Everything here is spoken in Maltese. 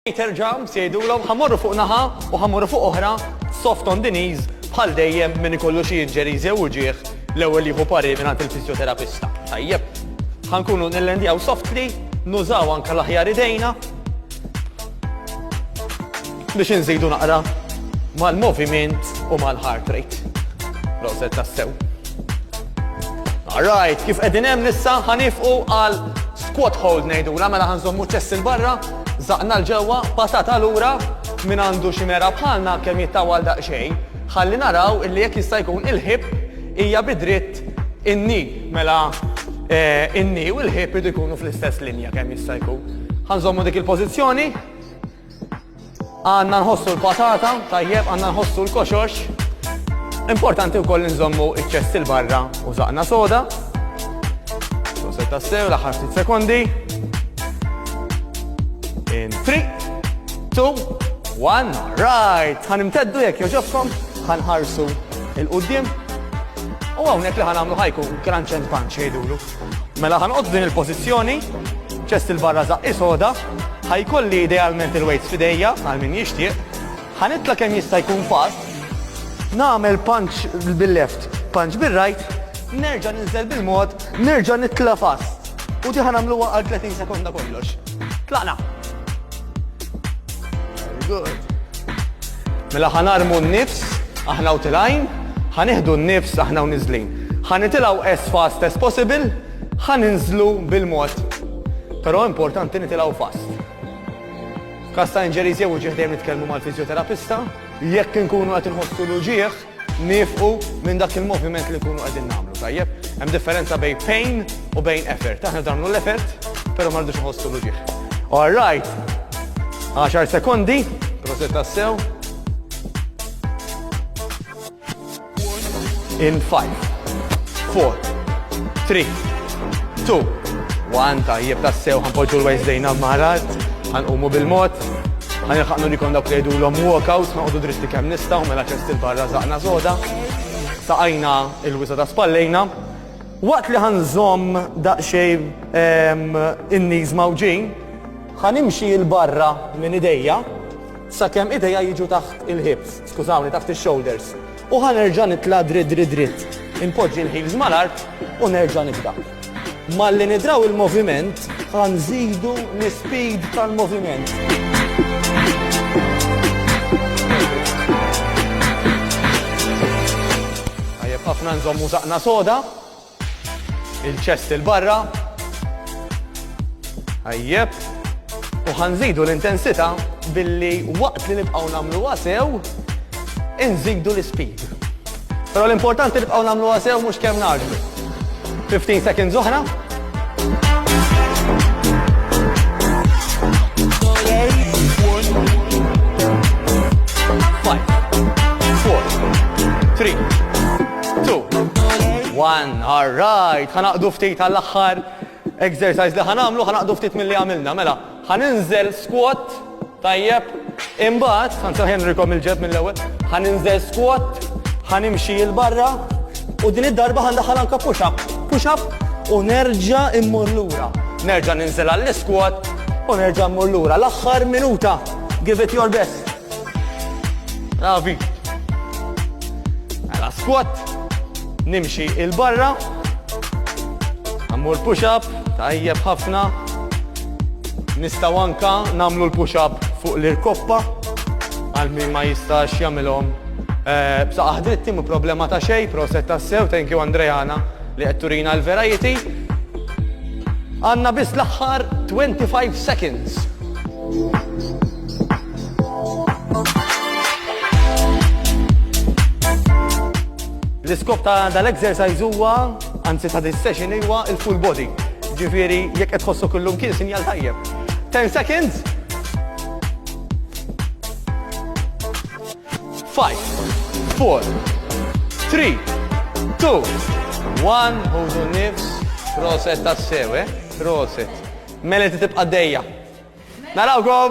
Terġam, sejdu l ħamorru fuq naħa u ħamorru fuq oħra soft on the knees bħal dejjem minn ikollu xi inġeri jew ġieħ l-ewwel jieħu pari mingħand il-fizjoterapista. Tajjeb, ħankunu nillendjaw softly, nużaw anke l-aħjar idejna biex inżidu naqra mal-moviment u mal-heart rate. Proset tassew. Alright, kif qegħdin hemm nissa ħanifqu għal squat hold ngħidula mela ħanżommu ċess il barra. Zaqna l-ġewwa, patata lura min għandu xi mera bħalna kemm jittawal daqsxejn, ħalli naraw illi jekk jista' jkun il-ħib hija bidritt in-knee mela in-knee u l-ħib irid ikunu fl-istess linja kemm jista' jkun. Ħanżommu dik il-pożizzjoni. Għandna nħossu l-patata, tajjeb għandna nħossu l-koxox. Importanti wkoll nżommu iċ-ċest il barra u zaqna soda. Proset tassew l-aħħar 6 sekondi. In 3, 2, 1, right. Ħanimteddu jekk joġobkom, ħanħarsu il-qudiem. U hawnhekk li ħanamlu ħajku crunch and punch jgħidulu. Mela ħanqod din il-pożizzjoni, ċest il-barra zaqqi soda, ħajkolli idealment il-weights f'idejja għal min jixtieq. Ħanitla kemm jista' jkun fast, nagħmel punch bil-left, punch bil-right, nerġa' ninżel bil-mod, nerġa' nitla fast. U di ħanamluha għal 30 sekonda kollox. Tlaqna. Good. Mela ħanarmu n-nifs, aħna u tilajn, ħanieħdu n-nifs, aħna u nizlin. ħanitilaw as fast as possible, ħaninżlu bil-mod. Però importanti nitilaw fast. Kasta inġeriż jew ġieħ dejjem nitkellmu mal-fizjoterapista, jekk inkunu qed inħossu l-ġieħ, nifqu minn dak il-moviment li nkunu qegħdin nagħmlu. Tajjeb, hemm differenza bejn pain u bejn effort. Aħna damlu l-effort, però ma rridux inħossu l-ġieħ. All right. 10 sekondi, proset tassew. In 5, 4, 3, 2, 1, tajjeb tassew, ħanpoġġu l-wejs dejna marat, ħanqumu bil-mod, ħanilħaqnu li kon dawk li jgħidulhom walkout, noqogħdu dritti kemm nistgħu, mela ċest il-barra zaqna soda, saqajna il-wisa ta' spallejna. Waqt li ħanżomm daqsxejn in-knees mawġin, ħanimxi l-barra minn idejja sakemm idejja jiġu taħt il-hips, skużawni, taħt il-shoulders. U ħanerġa' nitla' dritt. Impoġġi l-heels mal-art u nerġa' nibda. Malli nidraw il-moviment, ħanżidu l-speed tal-moviment. Ħajjeb ħafna nżommu saqna soda, il-ċest il-barra. Ħajjeb. U ħanżidu l-intensità billi waqt li nibqgħu nagħmluha sew, inżidu l-speed. Però l-importanti nibqgħu nagħmluha sew mhux kemm naġlu. 15 seconds oħra. Five, 4, 3, 2, 1. All right. Ħanaqdu ftit għall-aħħar exercise li ħanamlu, ħanaqdu ftit milli għamilna. Mela, ħaninżel squat, tajjeb, imbagħad, ħansa Henrikom il-ġeb mill-ewwel, ħaninżel squat, ħanimxi l-barra u din id-darba ħandaħħal anke push-up u nerġa' immur lura. Nerġa' ninżel għall-squat u nerġa' mmur lura. L-aħħar minuta, give it your best. Bravi. Mela squat, nimxi l-barra, ammur push-up, tajjeb ħafna. Nistgħu anke nagħmlu l-push-up fuq l-irkoppa għal min ma jistax jagħmilhom b'saqaħ dritti mu problema ta' xejn, proset tassew, thank you Andrejana li qed turina l-variety. Għandna biss l-aħħar 25 seconds. L-iskop ta' dal-exercise huwa, anzi ta' dis-session huwa il-full body. Ġifieri jekk qed tħossu kullum kien sinjal tajjeb. 10 seconds. 5, 4, 3, 2, 1. Ħudu n-nifs. Proset tassew, proset. Mela tibqa' dejja. Narawkom!